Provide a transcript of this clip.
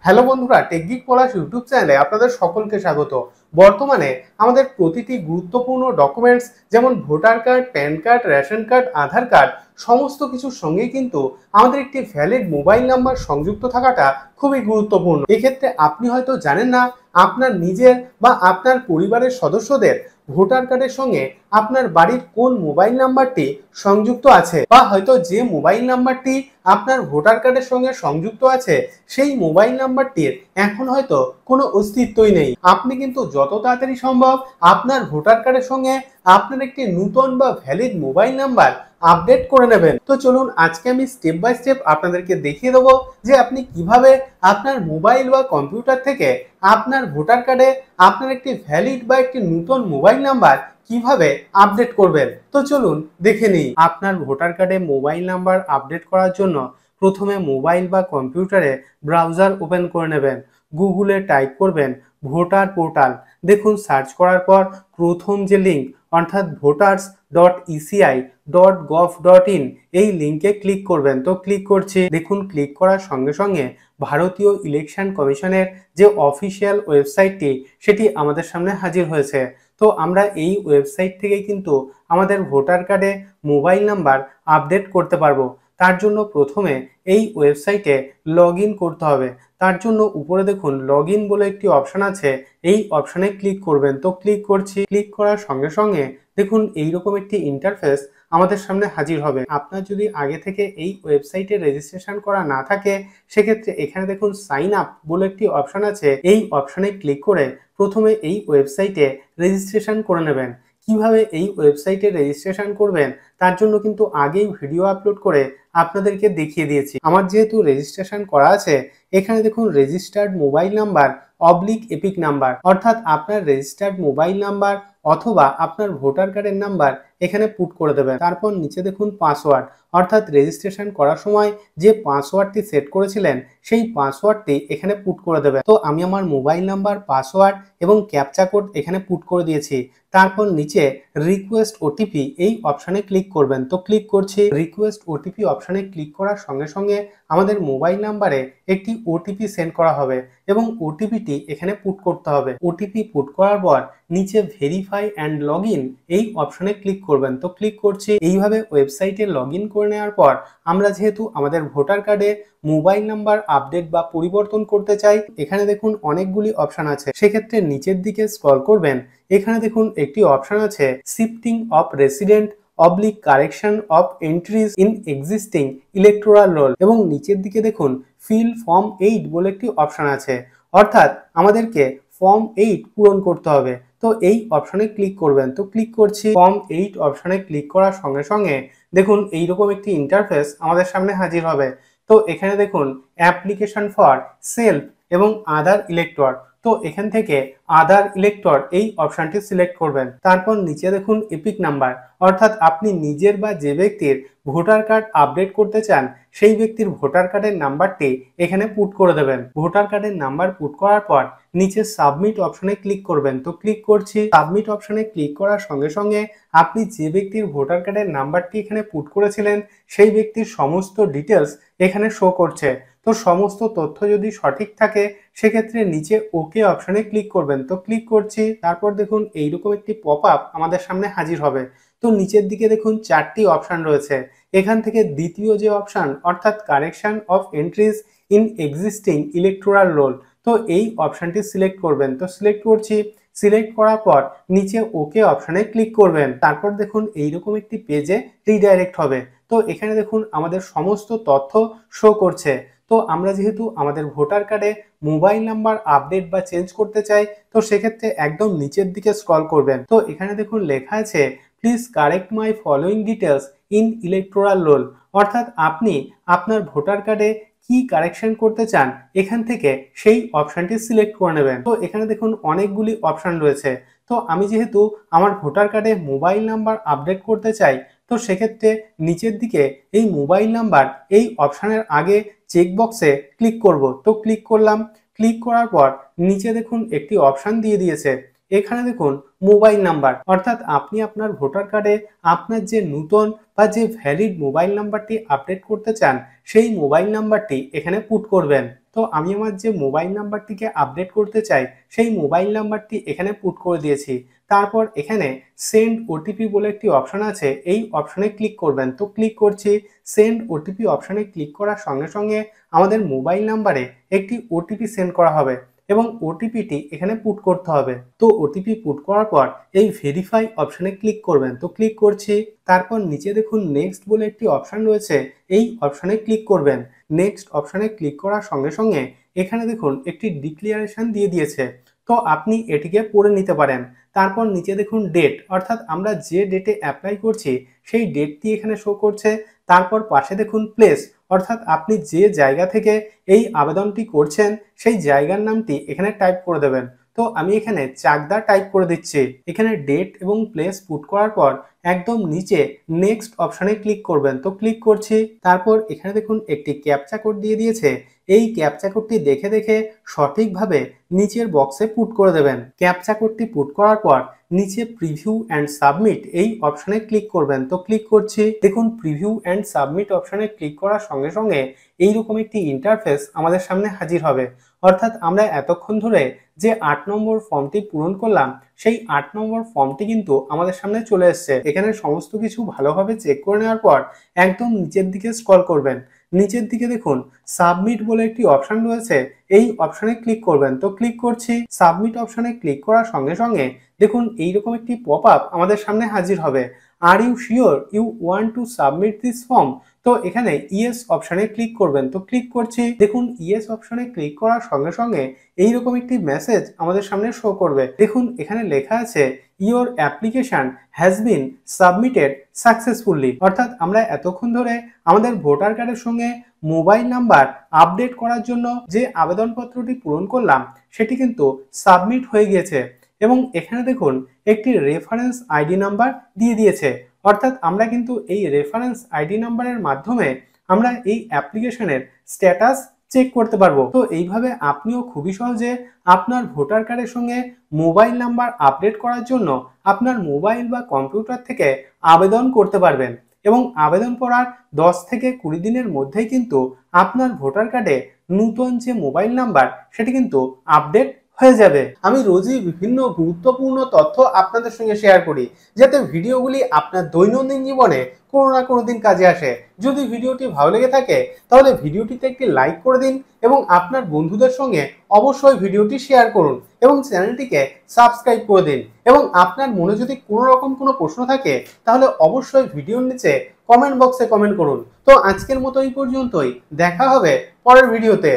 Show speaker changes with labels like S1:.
S1: Hello বন্ধুরা, টেকগিক পলাশ YouTube চ্যানেলে আপনাদের সকলকে স্বাগত। বর্তমানে আমাদের প্রতিটি গুরুত্বপূর্ণ ডকুমেন্টস যেমন voter card, PAN card, ration card, Aadhaar card সমস্ত কিছুর সঙ্গেই কিন্তু আমাদের একটি ভ্যালিড মোবাইল নাম্বার সংযুক্ত থাকাটা খুবই গুরুত্বপূর্ণ। এক্ষেত্রে আপনি হয়তো জানেন না আপনার নিজের বা আপনার পরিবারের সদস্যদের ভোটার কার্ডের সঙ্গে আপনার বাড়ির কোন মোবাইল নাম্বারটি সংযুক্ত আছে, বা হয়তো যে মোবাইল নাম্বারটি আপনার ভোটার কার্ডের সঙ্গে সংযুক্ত আছে সেই মোবাইল নাম্বারটির এখন হয়তো কোনো অস্তিত্বই নেই। আপনি কিন্তু যত তাড়াতাড়ি সম্ভব আপনার ভোটার কার্ডের সঙ্গে আপনার একটি নতুন বা ভ্যালিড মোবাইল নাম্বার আপডেট করে নেবেন। তো চলুন আজকে আমি স্টেপ বাই স্টেপ আপনাদেরকে দেখিয়ে দেবো যে আপনি কিভাবে আপনার মোবাইল বা কম্পিউটার থেকে আপনার ভোটার কার্ডে আপনার একটি ভ্যালিড বা একটি নতুন মোবাইল নাম্বার কিভাবে আপডেট করবেন। তো চলুন দেখে নিই। আপনার ভোটার কার্ডে মোবাইল নাম্বার আপডেট করার জন্য প্রথমে মোবাইল বা কম্পিউটারে ব্রাউজার ওপেন করে নেবেন। গুগলে টাইপ করবেন ভোটার পোর্টাল। দেখুন সার্চ করার পর প্রথম যে লিঙ্ক অর্থাৎ voters.eci.gov.in এই লিঙ্কে ক্লিক করবেন। তো ক্লিক করছি। দেখুন ক্লিক করার সঙ্গে সঙ্গে ভারতীয় ইলেকশন কমিশনের যে অফিসিয়াল ওয়েবসাইটটি সেটি আমাদের সামনে হাজির হয়েছে। তো আমরা এই ওয়েবসাইট থেকে কিন্তু আমাদের ভোটার কার্ডে মোবাইল নাম্বার আপডেট করতে পারবো। তার জন্য প্রথমে এই ওয়েবসাইটে লগ ইন করতে হবে। তার জন্য উপরে দেখুন লগ ইন বলে একটি অপশান আছে, এই অপশানে ক্লিক করবেন। তো ক্লিক করছি। ক্লিক করার সঙ্গে সঙ্গে দেখুন এইরকম একটি ইন্টারফেস আমাদের সামনে হাজির হবে। আপনার যদি আগে থেকে এই ওয়েবসাইটে রেজিস্ট্রেশন করা না থাকে সেক্ষেত্রে এখানে দেখুন সাইন আপ বলে একটি অপশান আছে, এই অপশানে ক্লিক করে প্রথমে এই ওয়েবসাইটে রেজিস্ট্রেশন করে নেবেন। কিভাবে এই ওয়েবসাইটে রেজিস্ট্রেশন করবেন তার জন্য কিন্তু আগেই ভিডিও আপলোড করে আপনাদেরকে দেখিয়ে দিয়েছি। আমার যেহেতু রেজিস্ট্রেশন করা আছে এখানে দেখুন registered mobile number epic number, অর্থাৎ আপনার রেজিস্টার্ড মোবাইল নাম্বার অথবা আপনার ভোটার কার্ডের নাম্বার এখানে পুট করে দেবেন। তারপর নিচে দেখুন পাসওয়ার্ড, অর্থাৎ রেজিস্ট্রেশন করার সময় যে পাসওয়ার্ডটি সেট করেছিলেন সেই পাসওয়ার্ডটি এখানে পুট করে দেবেন। তো আমি আমার মোবাইল নাম্বার, পাসওয়ার্ড এবং ক্যাপচা কোড এখানে পুট করে দিয়েছি। তারপর নিচে রিকোয়েস্ট ওটিপি এই অপশানে ক্লিক করবেন। তো ক্লিক করছি। রিকোয়েস্ট ওটিপি অপশানে ক্লিক করার সঙ্গে সঙ্গে আমাদের মোবাইল নাম্বারে একটি ওটিপি সেন্ড করা হবে এবং ওটিপিটি এখানে পুট করতে হবে। ওটিপি পুট করার পর নিচে ভেরিফাই অ্যান্ড লগ ইন এই অপশানে ক্লিক করবেন। তো ক্লিক করছি। এইভাবে ওয়েবসাইটে লগ ইন করে নেওয়ার পর আমরা যেহেতু আমাদের ভোটার কার্ডে মোবাইল নাম্বার আপডেট বা পরিবর্তন করতে চাই, এখানে দেখুন অনেকগুলি অপশান আছে। সেক্ষেত্রে নিচের দিকে স্ক্রল করবেন। এখানে দেখুন একটি অপশান আছে shifting of resident correction of entries in existing electoral role, এবং নিচের দিকে দেখুন ফিল ফর্ম 8 বলে একটি অপশান আছে, অর্থাৎ আমাদেরকে ফর্ম 8 পূরণ করতে হবে। তো এই অপশানে ক্লিক করবেন। তো ক্লিক করছি। ফর্ম 8 অপশানে ক্লিক করার সঙ্গে সঙ্গে দেখুন এইরকম একটি ইন্টারফেস আমাদের সামনে হাজির হবে। তো এখানে দেখুন অ্যাপ্লিকেশন ফর সেলফ এবং আদার ইলেক্টর, তো এখান থেকে আদার ইলেক্টর এই অপশানটি সিলেক্ট করবেন। তারপর নিচে দেখুন এপিক নাম্বার, অর্থাৎ আপনি নিজের বা যে ব্যক্তির ভোটার কার্ড আপডেট করতে চান সেই ব্যক্তির ভোটার কার্ডের নাম্বারটি এখানে পুট করে দেবেন। ভোটার কার্ডের নাম্বার পুট করার পর নিচে সাবমিট অপশানে ক্লিক করবেন। তো ক্লিক করছি। সাবমিট অপশানে ক্লিক করার সঙ্গে সঙ্গে আপনি যে ব্যক্তির ভোটার কার্ডের নাম্বারটি এখানে পুট করেছিলেন সেই ব্যক্তির সমস্ত ডিটেলস এখানে শো করছে। তো সমস্ত তথ্য যদি সঠিক থাকে সেক্ষেত্রে নিচে ওকে অপশানে ক্লিক করবেন। তো ক্লিক করছি। তারপর দেখুন এইরকম একটি পপ আপ আমাদের সামনে হাজির হবে। তো নিচের দিকে দেখুন 4টি অপশান রয়েছে। এখান থেকে দ্বিতীয় যে অপশান অর্থাৎ correction of entries in existing electoral role, তো এই অপশানটি সিলেক্ট করবেন। তো সিলেক্ট করছি। সিলেক্ট করার পর নিচে ওকে অপশানে ক্লিক করবেন। তারপর দেখুন এইরকম একটি পেজে রিডাইরেক্ট হবে। তো এখানে দেখুন আমাদের সমস্ত তথ্য শো করছে। তো আমরা যেহেতু আমাদের ভোটার কার্ডে মোবাইল নাম্বার আপডেট বা চেঞ্জ করতে চাই তো সেক্ষেত্রে একদম নিচের দিকে স্ক্রল করবেন। তো এখানে দেখুন লেখা আছে please correct my following details in electoral role, অর্থাৎ আপনি আপনার ভোটার কার্ডে কি কারেকশন করতে চান এখান থেকে সেই অপশানটি সিলেক্ট করে নেবেন। তো এখানে দেখুন অনেকগুলি অপশান রয়েছে। তো আমি যেহেতু আমার ভোটার কার্ডে মোবাইল নাম্বার আপডেট করতে চাই তো সেক্ষেত্রে নিচের দিকে এই মোবাইল নাম্বার এই অপশানের আগে চেকবক্সে ক্লিক করব। তো ক্লিক করলাম। ক্লিক করার পর নিচে দেখুন একটি অপশান দিয়ে দিয়েছে। এখানে দেখুন মোবাইল নাম্বার, অর্থাৎ আপনি আপনার ভোটার কার্ডে আপনার যে নতুন বা যে ভ্যালিড মোবাইল নাম্বারটি আপডেট করতে চান সেই মোবাইল নাম্বারটি এখানে পুট করবেন। তো আমি আমার যে মোবাইল নাম্বারটিকে আপডেট করতে চাই সেই মোবাইল নাম্বারটি এখানে পুট করে দিয়েছি। তারপর এখানে সেন্ড ওটিপি বলে একটি অপশন আছে, এই অপশনে ক্লিক করবেন। তো ক্লিক করছি। সেন্ড ওটিপি অপশনে ক্লিক করার সঙ্গে সঙ্গে আমাদের মোবাইল নাম্বারে একটি ওটিপি সেন্ড করা হবে এবং ওটিপিটি এখানে পুট করতে হবে। তো ওটিপি পুট করার পর এই ভেরিফাই অপশনে ক্লিক করবেন। তো ক্লিক করছি। তারপর নিচে দেখুন নেক্সট বলে একটি অপশন রয়েছে, এই অপশনে ক্লিক করবেন। নেক্সট অপশনে ক্লিক করার সঙ্গে সঙ্গে এখানে দেখুন একটি ডিক্লারেশন দিয়ে দিয়েছে, তো আপনি এটিকে পড়ে নিতে পারেন। তারপর নিচে দেখুন ডেট, অর্থাৎ আমরা যে ডেটে অ্যাপ্লাই করছি সেই ডেটটি এখানে শো করছে। তারপর পাশে দেখুন প্লেস, অর্থাৎ আপনি যে জায়গা থেকে এই আবেদনটি করছেন সেই জায়গার নামটি এখানে টাইপ করে দেবেন। তো আমি এখানে চাকদা টাইপ করে দিচ্ছি। এখানে ডেট এবং প্লেস পুট করার পর একদম নিচে নেক্সট অপশনে ক্লিক করবেন। তো ক্লিক করছি। তারপর এখানে দেখুন একটি ক্যাপচা কোড দিয়ে দিয়েছে, এই ক্যাপচা কোডটি দেখে দেখে সঠিকভাবে নিচের বক্সে পুট করে দেবেন। ক্যাপচা কোডটি পুট করার পর নিচে প্রিভিউ অ্যান্ড সাবমিট এই অপশনে ক্লিক করবেন। তো ক্লিক করছি। দেখুন প্রিভিউ অ্যান্ড সাবমিট অপশনে ক্লিক করার সঙ্গে সঙ্গে এইরকম একটি ইন্টারফেস আমাদের সামনে হাজির হবে। অর্থাৎ আমরা এতক্ষণ ধরে যে 8 নম্বর ফর্মটি পূরণ করলাম সেই 8 নম্বর ফর্মটি কিন্তু আমাদের সামনে চলে এসছে। এখানে সমস্ত কিছু ভালোভাবে চেক করে নেওয়ার পর একদম নিচের দিকে স্ক্রল করবেন। নিচের দিকে দেখুন সাবমিট বলে একটি অপশন রয়েছে, এই অপশনে ক্লিক করবেন। তো ক্লিক করছি। সাবমিট অপশনে ক্লিক করার সঙ্গে সঙ্গে দেখুন এইরকম একটি পপ আপ আমাদের সামনে হাজির হবে। Are you sure you want to submit this form? তো এখানে ইয়েস অপশনে ক্লিক করবেন। তো ক্লিক করছি। দেখুন ইয়েস অপশনে ক্লিক করার সঙ্গে সঙ্গে এইরকম একটি মেসেজ আমাদের সামনে শো করবে। দেখুন এখানে লেখা আছে your application has been submitted successfully, অর্থাৎ আমরা এতক্ষণ ধরে আমাদের ভোটার কার্ডের সঙ্গে মোবাইল নাম্বার আপডেট করার জন্য যে আবেদনপত্রটি পূরণ করলাম সেটি কিন্তু সাবমিট হয়ে গিয়েছে। এবং এখানে দেখুন একটি রেফারেন্স আইডি নাম্বার দিয়ে দিয়েছে, অর্থাৎ আমরা কিন্তু এই রেফারেন্স আইডি নাম্বারের মাধ্যমে আমরা এই অ্যাপ্লিকেশনের স্ট্যাটাস চেক করতে পারবো। তো এইভাবে আপনিও খুবই সহজে আপনার ভোটার কার্ডের সঙ্গে মোবাইল নাম্বার আপডেট করার জন্য আপনার মোবাইল বা কম্পিউটার থেকে আবেদন করতে পারবেন এবং আবেদন করার 10 থেকে 20 দিনের মধ্যেই কিন্তু আপনার ভোটার কার্ডে নতুন যে মোবাইল নাম্বার সেটি কিন্তু আপডেট হয়ে যাবে। আমি রোজই বিভিন্ন গুরুত্বপূর্ণ তথ্য আপনাদের সঙ্গে শেয়ার করি যাতে ভিডিওগুলি আপনার দৈনন্দিন জীবনে কোনো না কোনো দিন কাজে আসে। যদি ভিডিওটি ভালো লেগে থাকে তাহলে ভিডিওটিতে একটি লাইক করে দিন এবং আপনার বন্ধুদের সঙ্গে অবশ্যই ভিডিওটি শেয়ার করুন এবং চ্যানেলটিকে সাবস্ক্রাইব করে দিন। এবং আপনার মনে যদি কোনো রকম কোনো প্রশ্ন থাকে তাহলে অবশ্যই ভিডিওর নিচে কমেন্ট বক্সে কমেন্ট করুন। তো আজকের মতো এই পর্যন্তই, দেখা হবে পরের ভিডিওতে।